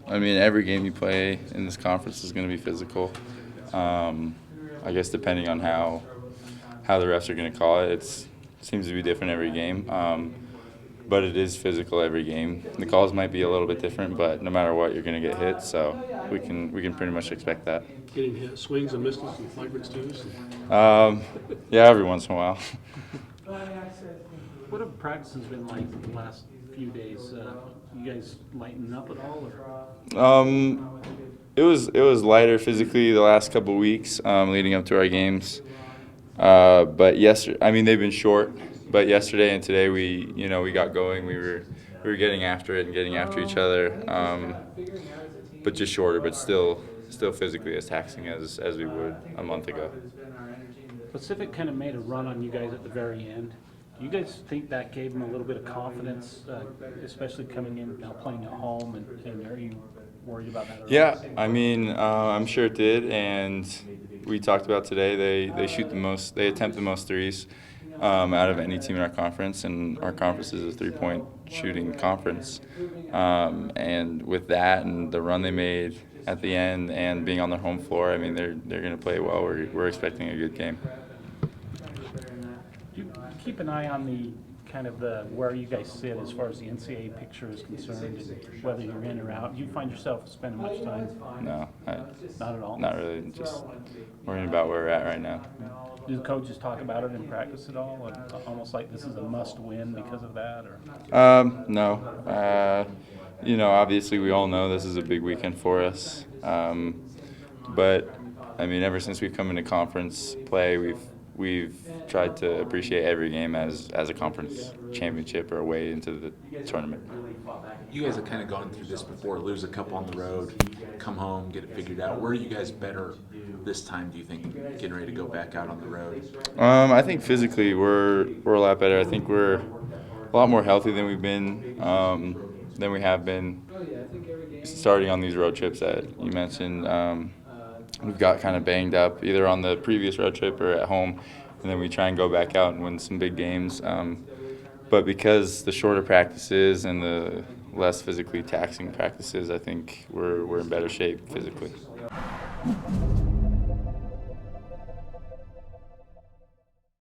I mean, every game you play in this conference is going to be physical. I guess depending on how the refs are going to call it, it seems to be different every game. But it is physical every game. The calls might be a little bit different, but no matter what, you're going to get hit. So we can pretty much expect that. Getting hit, swings and misses and flagrants too. Yeah, every once in a while. What have practices been like the last few days? You guys lighten up at all, or? It was lighter physically the last couple of weeks leading up to our games. But yesterday, I mean, they've been short. But yesterday and today, we got going. We were getting after it and getting after each other. But just shorter, but still physically as taxing as we would a month ago. Pacific kind of made a run on you guys at the very end. Do you guys think that gave them a little bit of confidence, especially coming in now playing at home? And are you worried about that? Yeah, I mean, I'm sure it did. And we talked about today. They shoot the most. They attempt the most threes out of any team in our conference, and our conference is a three-point shooting conference. And with that and the run they made at the end and being on their home floor, I mean, they're going to play well. We're expecting a good game. You keep an eye on the kind of the where you guys sit as far as the NCAA picture is concerned, and whether you're in or out. Do you find yourself spending much time? No, Not at all. not really. Just worrying about where we're at right now. Do the coaches talk about it in practice at all? Or almost like this is a must-win because of that, or? No. Obviously we all know this is a big weekend for us. But I mean, ever since we've come into conference play, we've tried to appreciate every game as a conference championship or a way into the tournament. You guys have kind of gone through this before, lose a couple on the road, come home, get it figured out. Where are you guys better this time, do you think, getting ready to go back out on the road? I think physically we're a lot better. I think we're a lot more healthy than we have been starting on these road trips that you mentioned. We've got kind of banged up either on the previous road trip or at home, and then we try and go back out and win some big games. But because the shorter practices and the less physically taxing practices, I think we're in better shape physically.